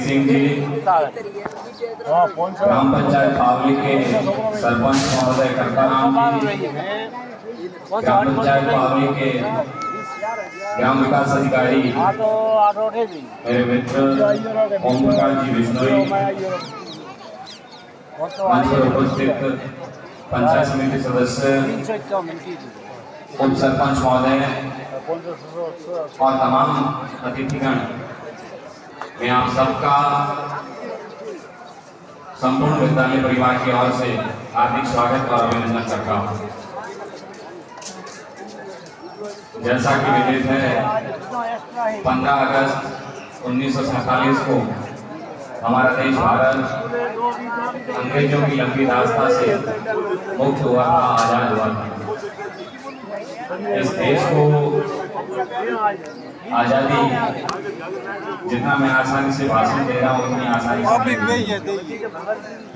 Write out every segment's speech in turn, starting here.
सिंह जी, ग्राम पंचायत पावली के सरपंच महोदय करताराम जी, ग्राम पंचायत पावली के ग्राम विकास अधिकारी मेरे मित्र ओम प्रकाश जी बिश्नोई, मंच पर उपस्थित पंचायत समिति सदस्य, उप सरपंच महोदय और तमाम अतिथिगण, मैं आप सबका संपूर्ण विद्यालय परिवार की ओर से हार्दिक स्वागत और अभिनंदन करता हूँ। जैसा कि विदित है, 15 अगस्त 1947 को हमारा देश भारत अंग्रेजों की लंबी दास्ता से मुक्त हुआ था, आजाद हुआ था। इस देश को आजादी, जितना मैं आसानी से भाषण दे रहा हूँ उतनी आसानी से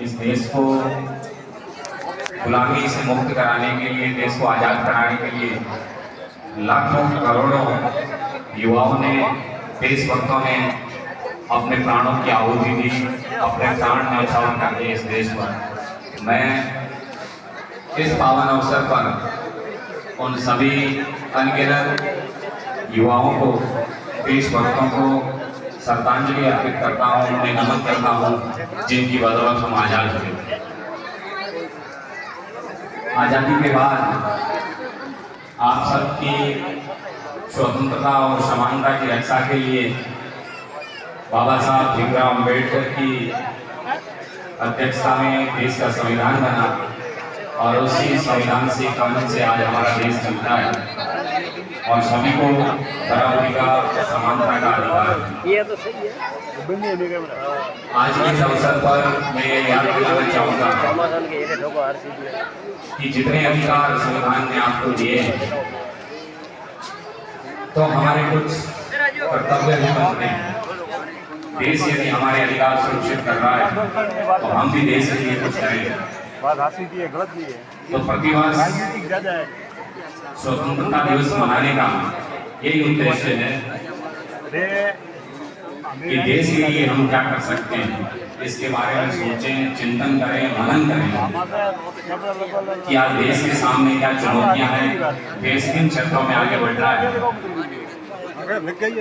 इस देश को गुलामी से मुक्त कराने के लिए, देश को आजाद कराने के लिए लाखों करोड़ों युवाओं ने, देशभक्तों ने अपने प्राणों की आहुति दी, अपने प्राण न्यौछावर कर दिए इस देश पर। मैं इस पावन अवसर पर उन सभी अनगिनत युवाओं को, देशभक्तों को श्रद्धांजलि अर्पित करता हूँ, उन्हें नमन करता हूँ, जिनकी बदौलत हम आजाद हुए। आजादी के बाद आप सबकी स्वतंत्रता और समानता की रक्षा के लिए बाबा साहब भीमराव अम्बेडकर की अध्यक्षता में देश का संविधान बना और उसी संविधान से, कानून से आज हमारा देश चलता है और सभी को बराबरी का, समानता का अधिकार। ये तो सही है। आज के इस अवसर पर मैं याद दिलाना चाहूँगा कि जितने अधिकार संविधान ने आपको दिए हैं, तो हमारे कुछ कर्तव्य भी बनते हैं। देश यदि हमारे अधिकार सुरक्षित कर रहा है तो हम भी देश के लिए कुछ करें। तो प्रतिवर्ष स्वतंत्रता दिवस मनाने का यही उद्देश्य है कि देश के लिए हम क्या कर सकते हैं, इसके बारे में सोचें, चिंतन करें, मनन करें कि आज देश के सामने क्या चुनौतियां हैं, देश किन क्षेत्रों में आगे बढ़ रहा है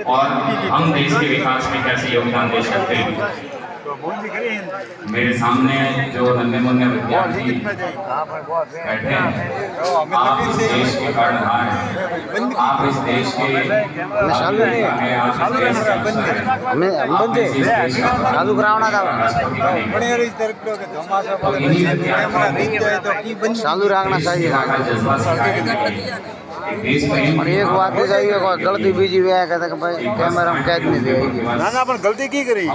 और हम देश के विकास में कैसे योगदान दे सकते हैं। मेरे सामने जो नन्हे मुन्ने विद्यार्थी बैठे हैं, आप इस देश के कर्णधार हैं, आप इस देश के एक बात चाहिए, गलती बीजी वे कहता कि भाई कैमरा में कैद नहीं देगी ना ना, पर गलती की करी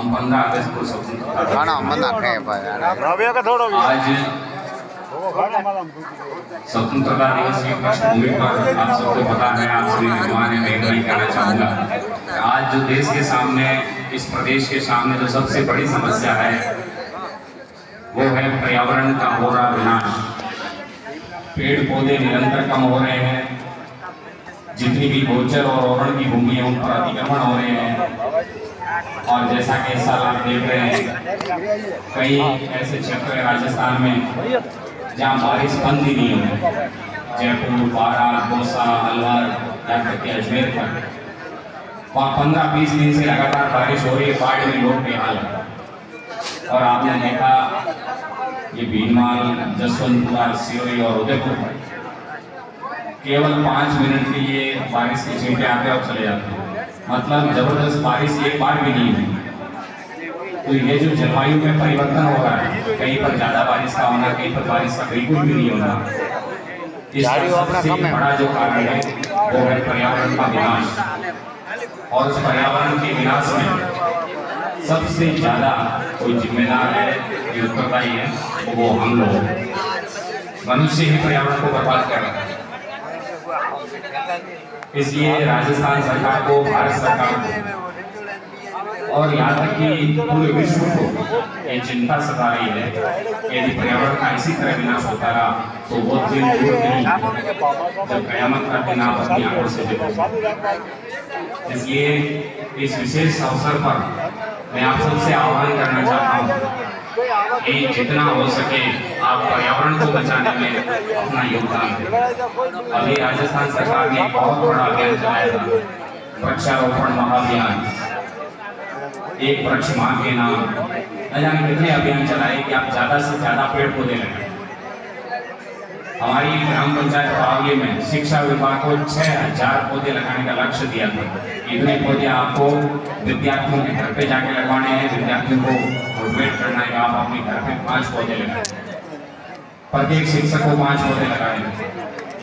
खाना मना कहे भाई रविया का थोड़ा आज स्वतंत्रता दिवस की पृष्ठभूमि पर आप सबको पता है, आप सभी मेहमान मैं नहीं कहना चाहूँगा। आज जो देश के सामने, इस प्रदेश के सामने जो सबसे बड़ी समस्या है वो है पर्यावरण का हो रहा विनाश। पेड़ पौधे निरंतर कम हो रहे हैं, जितनी भी गोचर और ओरण की भूमि है उन पर अतिक्रमण हो रहे हैं और जैसा कि इस साल आप देख रहे हैं, कई ऐसे क्षेत्र हैं राजस्थान में जहाँ बारिश बंद ही नहीं हो रही। जयपुर, बारा, दौसा, अलवर, यहाँ तक कि अजमेर तक 15-20 दिन से लगातार बारिश हो रही है, बाढ़ में लोग बेहाल हैं। और आपने देखा ये भीनमाल, जसवंतपुर, सिरोही और उदयपुर केवल 5 मिनट के लिए बारिश के छींटे आते और चले जाते हैं। मतलब जबरदस्त बारिश एक बार भी नहीं हुई। तो ये जो जलवायु में परिवर्तन हो रहा है, कहीं पर ज्यादा बारिश का होना, कहीं पर बारिश का बिल्कुल भी नहीं होना, इसका सबसे बड़ा जो कारण है वो है पर्यावरण का विनाश। और उस पर्यावरण के विनाश में सबसे ज्यादा कोई जिम्मेदार है, जो उत्तरदायी है, वो हम लोग। मनुष्य ही पर्यावरण को बर्बाद कर रहा है। इसलिए राजस्थान सरकार को, भारत सरकार को और यहाँ तक कि पूरे विश्व को ये चिंता सता रही है कि यदि पर्यावरण का इसी तरह विनाश होता रहा तो वो दिन दूर नहीं जब कयामत का दिन आप अपनी आंखों से देखो। इसलिए इस विशेष अवसर पर मैं आप सबसे आह्वान करना चाहता हूँ कि जितना हो सके आप पर्यावरण को बचाने में अपना योगदान दें। अभी राजस्थान सरकार ने एक बहुत बड़ा अभियान चलाया था, वृक्षारोपण महाअभियान, एक वृक्ष मां के नाम, न जाने कितने अभियान चलाए कि आप ज्यादा से ज्यादा पेड़ पौधे लगाएं। हमारी ग्राम पंचायत पावली में शिक्षा विभाग को 6000 पौधे लगाने का लक्ष्य दिया था। इतने पौधे आपको विद्यार्थियों के घर पे जाके लगवाने हैं, विद्यार्थियों को मोटिवेट करना है कि आप अपने घर पे 5 पौधे लगाएं, प्रत्येक शिक्षक को 5 पौधे लगाने थे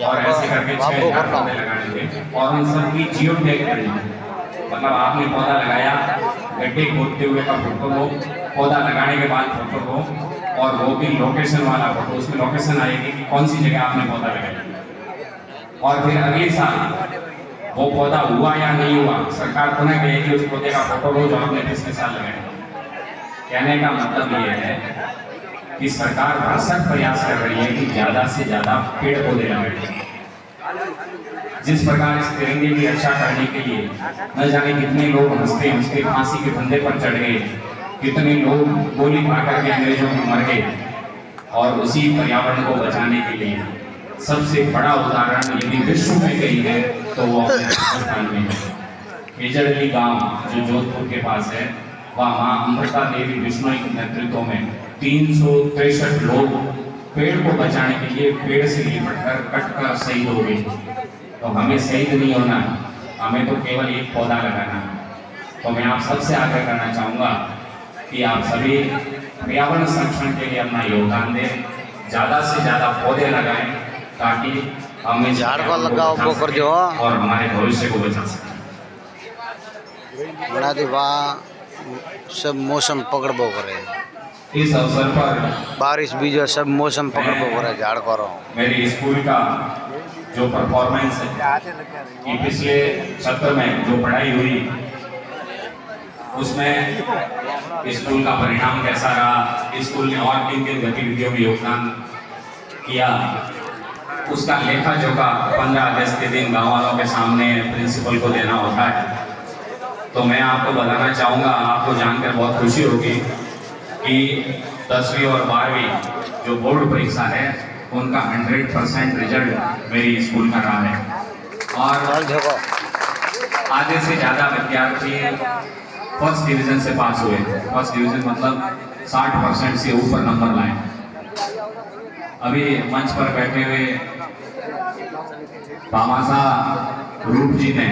और ऐसे करके 6000 पौधे लगाने थे और उन सबकी जियो टैग करनी है। मतलब आपने पौधा लगाया, गड्ढे खोदते हुए का फोटो लो, पौधा लगाने के बाद फोटो लो और वो भी लोकेशन वाला फोटो, उसमें लोकेशन आएगी कि कौन सी जगह आपने पौधा लगाया और फिर अगले साल वो पौधा हुआ या नहीं हुआ, सरकार पुनः कहेगी उस पौधे का फोटो लो जो आपने पिछले साल लगाया। कहने का मतलब ये है कि सरकार भरसक प्रयास कर रही है कि ज्यादा से ज्यादा पेड़ पौधे लगाए। जिस प्रकार इस तिरंगे की रक्षा करने के लिए न जाने कितने लोग हंसते हंसते फांसी के फंदे पर चढ़ गए, कितने लोग गोली मारकर के अंग्रेजों में मर गए, और उसी पर्यावरण को बचाने के लिए सबसे बड़ा उदाहरण यदि विश्व में कहीं है तो वो अपने राजस्थान में है। मेजरली गांव जो जोधपुर के पास है, वहाँ माँ अमृता देवी बिश्नोई के नेतृत्व में 363 लोग पेड़ को बचाने के लिए पेड़ से लिपटकर कटकर शहीद हो गए। तो हमें शहीद नहीं होना, हमें तो केवल एक पौधा लगाना। तो मैं आप सबसे आग्रह करना चाहूँगा कि आप सभी पर्यावरण संरक्षण के लिए अपना योगदान दें, ज़्यादा से ज़्यादा पौधे लगाएं ताकि हम झाड़ को लगाओ वो कर जो और हमारे भविष्य को बचा सकें। बना दी वहाँ सब मौसम पकड़बो करे, इस अवसर पर बारिश बीजो सब मौसम पकड़बो करे झाड़ करो। मेरे स्कूल का जो परफॉर्मेंस है कि पिछले सत्र में जो पढ़ाई हुई उसमें स्कूल का परिणाम कैसा रहा, स्कूल ने और किन किन गतिविधियों में योगदान किया, उसका लेखा जोखा 15 अगस्त के दिन गाँव वालों के सामने प्रिंसिपल को देना होता है। तो मैं आपको बताना चाहूँगा, आपको जानकर बहुत खुशी होगी कि 10वीं और 12वीं जो बोर्ड परीक्षा है उनका 100% रिजल्ट मेरी स्कूल का रहा है और आधे से ज़्यादा विद्यार्थी फर्स्ट डिवीज़न से पास हुए। फर्स्ट डिवीज़न मतलब 60% से ऊपर नंबर लाए। अभी मंच पर बैठे हुए भामासा रूप जी ने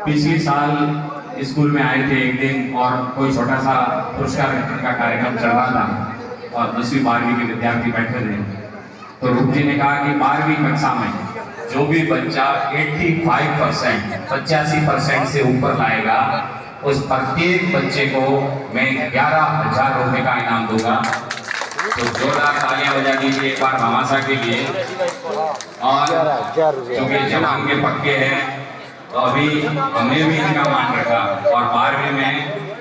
पिछले साल स्कूल में आए थे एक दिन और कोई छोटा सा पुरस्कार वितरण का कार्यक्रम चल रहा था और 10वीं 12वीं के विद्यार्थी बैठे थे। तो रूप जी ने कहा कि 12वीं कक्षा में जो भी बच्चा 85% से ऊपर लाएगा उस प्रत्येक बच्चे को मैं 11,000 रुपये का इनाम दूंगा। तो जोरदार तालियां बजा दीजिए एक बार भामासा के लिए। और क्योंकि जवान के पक्के हैं तो अभी हमने भी इनका मान रखा और 12वीं में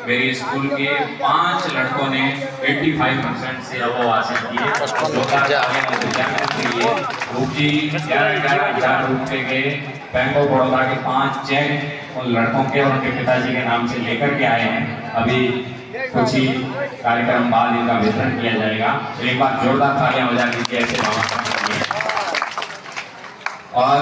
मेरे स्कूल के 5 लड़कों ने 85% से अबव हासिल किए। रूप जी 11,000 रुपये के बैंक ऑफ बड़ौदा के 5 चेक उन लड़कों के और उनके पिताजी के नाम से लेकर के आए हैं। अभी कुछ ही कार्यक्रम बाद इनका वितरण किया जाएगा। तो एक बार जोरदार तालियां बजा दीजिए ऐसे और